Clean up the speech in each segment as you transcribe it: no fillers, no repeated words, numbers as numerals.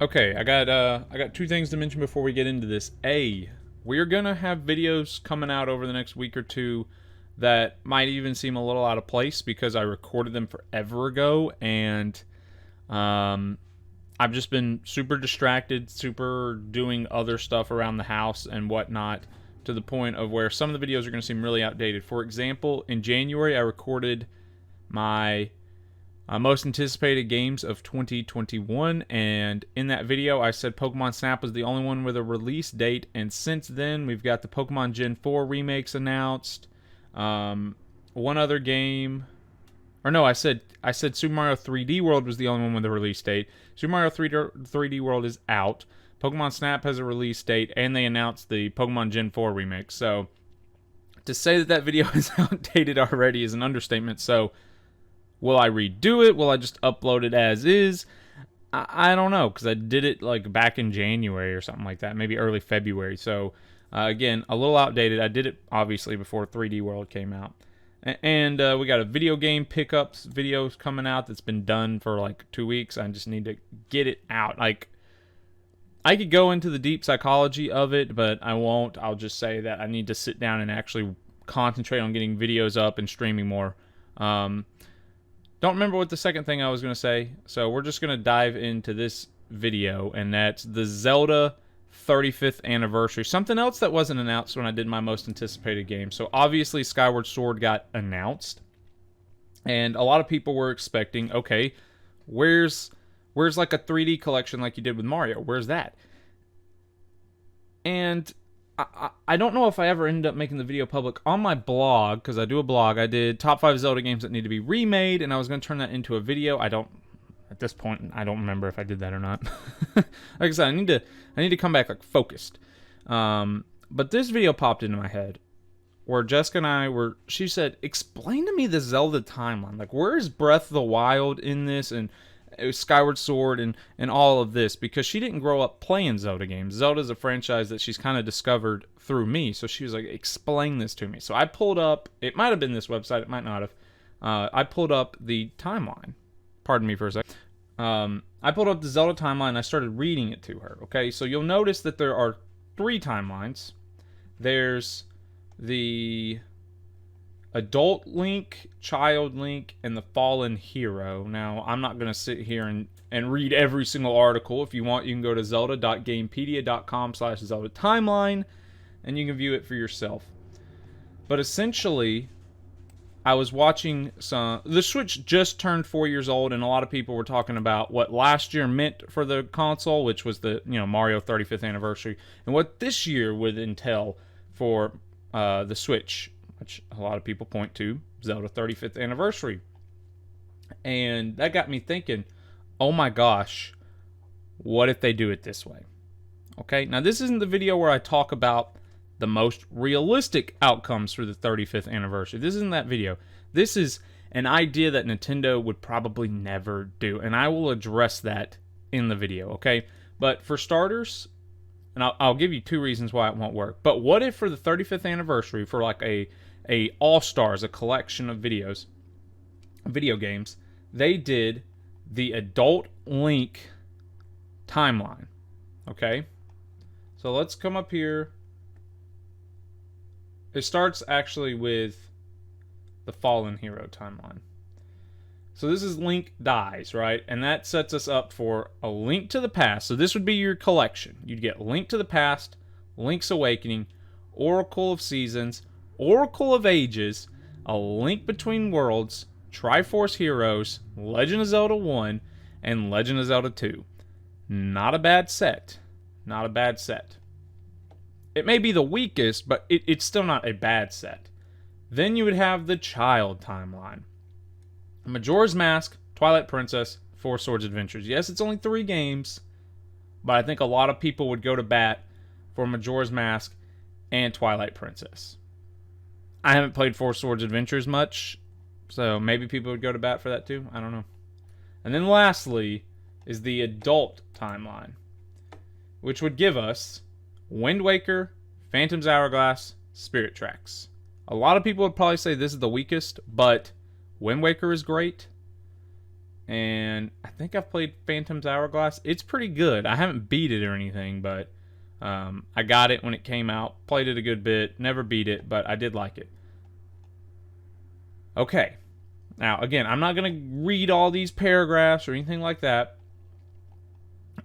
Okay, I got two things to mention before we get into this. A, we're gonna have videos coming out over the next week or two that might even seem a little out of place because I recorded them forever ago, and um, I've just been super distracted, super doing other stuff around the house and whatnot, to the point of where some of the videos are gonna seem really outdated. For example, in January I recorded my most anticipated games of 2021, and in that video I said Pokemon Snap was the only one with a release date, and since then we've got the Pokemon Gen 4 remakes announced, one other game, or no, I said Super Mario 3D World was the only one with a release date. Super Mario 3D World is out, Pokemon Snap has a release date, and they announced the Pokemon Gen 4 remake. So to say that that video is outdated already is an understatement. So will I redo it? Will I just upload it as is? I don't know, because I did it like back in January or something like that, maybe early February. So again, a little outdated. I did it obviously before 3D World came out, and we got a video game pickups videos coming out that's been done for like 2 weeks. I just need to get it out. Like, I could go into the deep psychology of it, but I won't. I'll just say that I need to sit down and actually concentrate on getting videos up and streaming more. Don't remember what the second thing I was going to say, so we're just going to dive into this video, and that's the Zelda 35th anniversary. Something else that wasn't announced when I did my most anticipated game. So obviously Skyward Sword got announced, and a lot of people were expecting, okay, where's like a 3D collection like you did with Mario? Where's that? And I don't know if I ever ended up making the video public. On my blog, because I do a blog, I did top 5 Zelda games that need to be remade, and I was going to turn that into a video. At this point, I don't remember if I did that or not. Like I said, I need to come back like focused. But this video popped into my head where Jessica and she said, explain to me the Zelda timeline. Like, where is Breath of the Wild in this, and Skyward Sword, and all of this, because she didn't grow up playing Zelda games. Zelda's a franchise that she's kind of discovered through me, so she was like, explain this to me. So I pulled up, it might have been this website, it might not have. I pulled up the timeline. Pardon me for a second. I pulled up the Zelda timeline and I started reading it to her. Okay, so you'll notice that there are 3 timelines. There's the Adult Link, Child Link, and the Fallen Hero. Now, I'm not going to sit here and read every single article. If you want, you can go to zelda.gamepedia.com/Zelda Timeline, and you can view it for yourself. But essentially, I was watching the Switch just turned 4 years old, and a lot of people were talking about what last year meant for the console, which was the Mario 35th anniversary, and what this year would entail for the Switch, which a lot of people point to Zelda 35th anniversary. And that got me thinking, oh my gosh, what if they do it this way? Okay, now this isn't the video where I talk about the most realistic outcomes for the 35th anniversary. This isn't that video. This is an idea that Nintendo would probably never do, and I will address that in the video, okay? But for starters, and I'll give you 2 reasons why it won't work, but what if for the 35th anniversary, for like a All-Stars, a collection of video games, they did the Adult Link timeline, okay? So let's come up here. It starts actually with the Fallen Hero timeline. So this is Link Dies, right? And that sets us up for A Link to the Past. So this would be your collection. You'd get Link to the Past, Link's Awakening, Oracle of Seasons, Oracle of Ages, A Link Between Worlds, Triforce Heroes, Legend of Zelda 1, and Legend of Zelda 2. Not a bad set. Not a bad set. It may be the weakest, but it's still not a bad set. Then you would have the Child timeline. Majora's Mask, Twilight Princess, Four Swords Adventures. Yes, it's only 3 games, but I think a lot of people would go to bat for Majora's Mask and Twilight Princess. I haven't played Four Swords Adventures much, so maybe people would go to bat for that too. I don't know. And then lastly is the Adult timeline, which would give us Wind Waker, Phantom's Hourglass, Spirit Tracks. A lot of people would probably say this is the weakest, but Wind Waker is great. And I think I've played Phantom's Hourglass. It's pretty good. I haven't beat it or anything, but I got it when it came out. Played it a good bit. Never beat it, but I did like it. Okay. Now, again, I'm not going to read all these paragraphs or anything like that.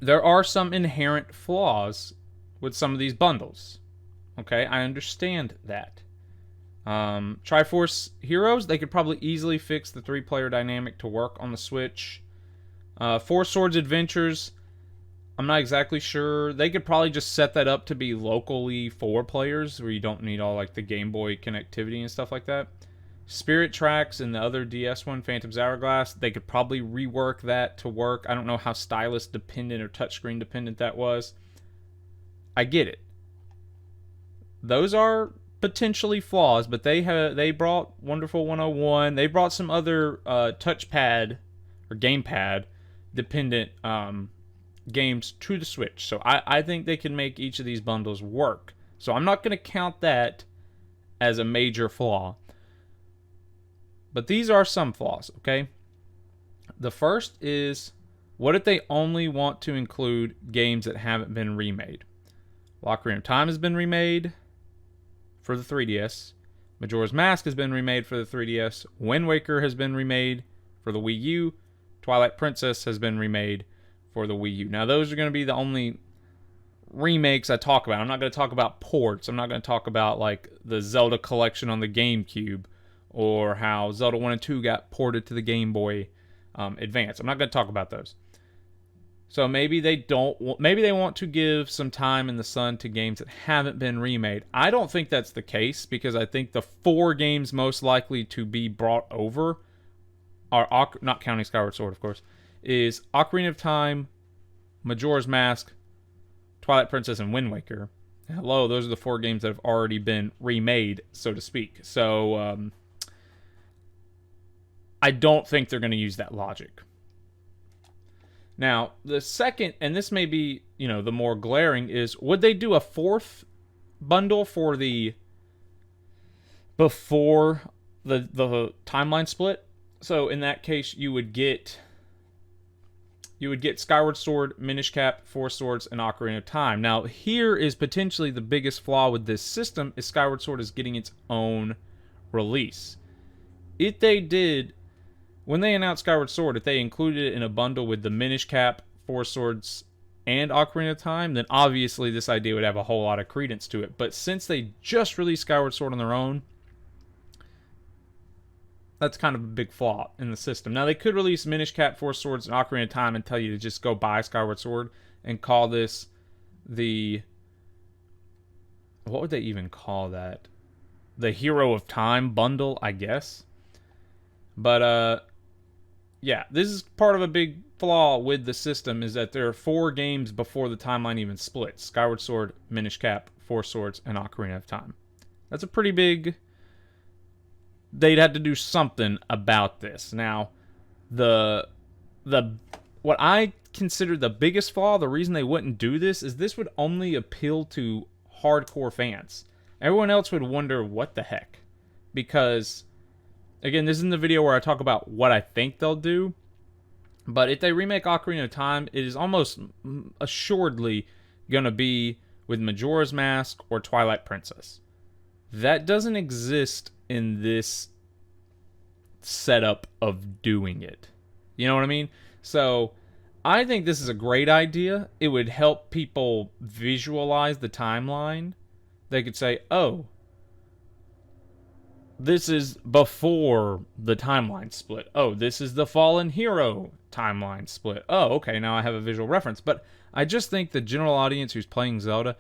There are some inherent flaws with some of these bundles. Okay, I understand that. Triforce Heroes, they could probably easily fix the 3-player dynamic to work on the Switch. Four Swords Adventures, I'm not exactly sure. They could probably just set that up to be locally 4 players, where you don't need all like the Game Boy connectivity and stuff like that. Spirit Tracks and the other DS one, Phantom's Hourglass, they could probably rework that to work. I don't know how stylus dependent or touchscreen dependent that was. I get it. Those are potentially flaws, but they brought Wonderful 101. They brought some other touchpad or gamepad dependent games to the Switch. So I think they can make each of these bundles work. So I'm not going to count that as a major flaw. But these are some flaws, okay? The first is, what if they only want to include games that haven't been remade? Well, Ocarina of Time has been remade for the 3DS. Majora's Mask has been remade for the 3DS. Wind Waker has been remade for the Wii U. Twilight Princess has been remade for the Wii U. Now, those are going to be the only remakes I talk about. I'm not going to talk about ports. I'm not going to talk about like the Zelda collection on the GameCube, or how Zelda 1 and 2 got ported to the Game Boy Advance. I'm not going to talk about those. So maybe they want to give some time in the sun to games that haven't been remade. I don't think that's the case, because I think the 4 games most likely to be brought over are, not counting Skyward Sword, of course, is Ocarina of Time, Majora's Mask, Twilight Princess, and Wind Waker. Hello, those are the 4 games that have already been remade, so to speak. So, I don't think they're going to use that logic. Now, the second, and this may be, the more glaring, is would they do a 4th bundle for before the timeline split? So in that case, you would get Skyward Sword, Minish Cap, Four Swords, and Ocarina of Time. Now, here is potentially the biggest flaw with this system, is Skyward Sword is getting its own release. If they did, when they announced Skyward Sword, if they included it in a bundle with the Minish Cap, Four Swords, and Ocarina of Time, then obviously this idea would have a whole lot of credence to it. But since they just released Skyward Sword on their own, that's kind of a big flaw in the system. Now, they could release Minish Cap, Four Swords, and Ocarina of Time and tell you to just go buy Skyward Sword and call this the... what would they even call that? The Hero of Time bundle, I guess. But, yeah, this is part of a big flaw with the system, is that there are 4 games before the timeline even splits. Skyward Sword, Minish Cap, Four Swords, and Ocarina of Time. That's a pretty big... they'd have to do something about this. Now, what I consider the biggest flaw, the reason they wouldn't do this, is this would only appeal to hardcore fans. Everyone else would wonder, what the heck? Because, again, this isn't the video where I talk about what I think they'll do, but if they remake Ocarina of Time, it is almost assuredly going to be with Majora's Mask or Twilight Princess. That doesn't exist in this setup of doing it. You know what I mean? So, I think this is a great idea. It would help people visualize the timeline. They could say, oh, this is before the timeline split. Oh, this is the Fallen Hero timeline split. Oh, okay, now I have a visual reference. But I just think the general audience who's playing Zelda,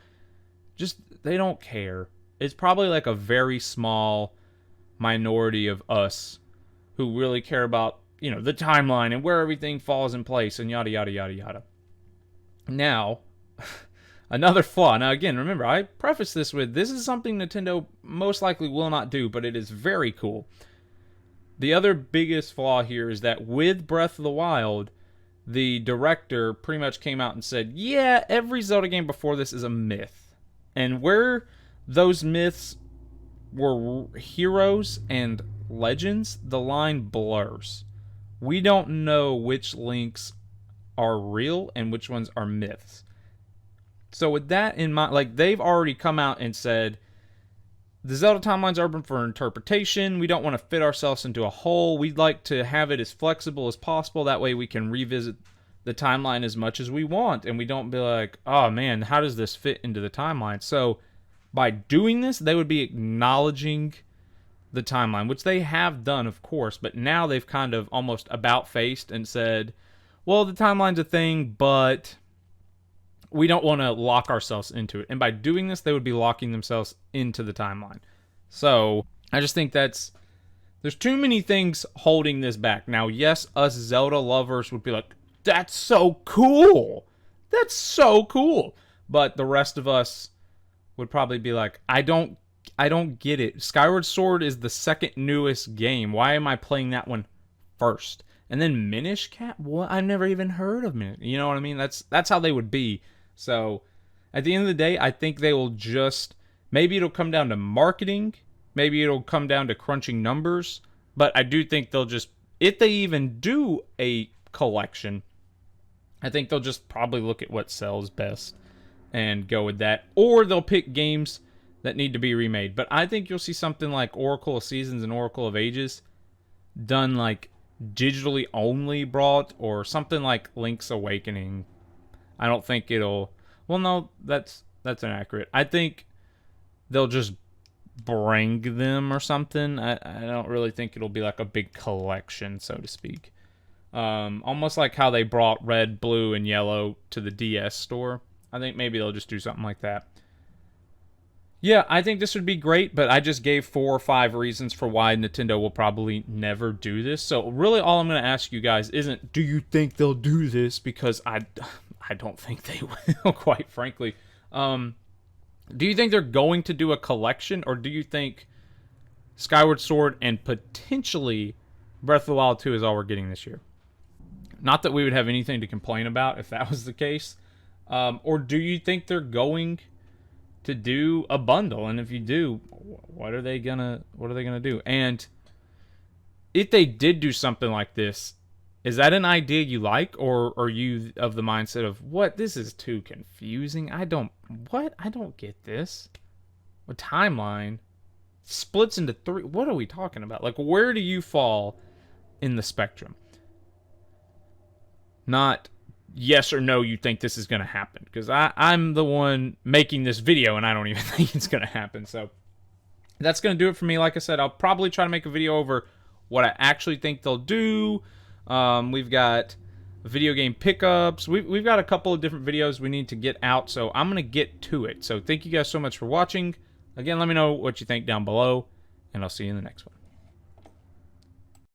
they don't care. It's probably like a very small minority of us who really care about, the timeline and where everything falls in place and yada, yada, yada, yada. Now, another flaw. Now, again, remember, I preface this with, this is something Nintendo most likely will not do, but it is very cool. The other biggest flaw here is that with Breath of the Wild, the director pretty much came out and said, yeah, every Zelda game before this is a myth. And where those myths were heroes and legends, the line blurs. We don't know which links are real and which ones are myths. So with that in mind, like, they've already come out and said, the Zelda timeline's open for interpretation. We don't want to fit ourselves into a hole. We'd like to have it as flexible as possible. That way we can revisit the timeline as much as we want. And we don't be like, oh man, how does this fit into the timeline? So by doing this, they would be acknowledging the timeline, which they have done, of course. But now they've kind of almost about-faced and said, well, the timeline's a thing, but we don't want to lock ourselves into it. And by doing this, they would be locking themselves into the timeline. So I just think there's too many things holding this back. Now, yes, us Zelda lovers would be like, that's so cool. That's so cool. But the rest of us would probably be like, I don't get it. Skyward Sword is the second newest game. Why am I playing that one first? And then Minish Cap? What? I've never even heard of Minish. You know what I mean? That's how they would be. So, at the end of the day, I think they will just... Maybe it'll come down to marketing. Maybe it'll come down to crunching numbers. But I do think they'll just... If they even do a collection, I think they'll just probably look at what sells best and go with that. Or they'll pick games that need to be remade. But I think you'll see something like Oracle of Seasons and Oracle of Ages done like digitally only brought, or something like Link's Awakening. I don't think it'll... Well, no, that's inaccurate. I think they'll just bring them or something. I don't really think it'll be like a big collection, so to speak. Almost like how they brought Red, Blue, and Yellow to the DS store. I think maybe they'll just do something like that. Yeah, I think this would be great, but I just gave 4 or 5 reasons for why Nintendo will probably never do this. So really all I'm going to ask you guys isn't, do you think they'll do this? Because I don't think they will, quite frankly. Do you think they're going to do a collection, or do you think Skyward Sword and potentially Breath of the Wild 2 is all we're getting this year? Not that we would have anything to complain about if that was the case. Or do you think they're going to do a bundle? And if you do, what are they gonna do? And if they did do something like this, is that an idea you like, or are you of the mindset of, what, this is too confusing? I don't get this. A timeline splits into 3. What are we talking about? Like, where do you fall in the spectrum? Not yes or no, you think this is going to happen. Because I'm the one making this video, and I don't even think it's going to happen. So that's going to do it for me. Like I said, I'll probably try to make a video over what I actually think they'll do. We've got video game pickups. We've got a couple of different videos we need to get out, so I'm going to get to it. So thank you guys so much for watching. Again, let me know what you think down below, and I'll see you in the next one.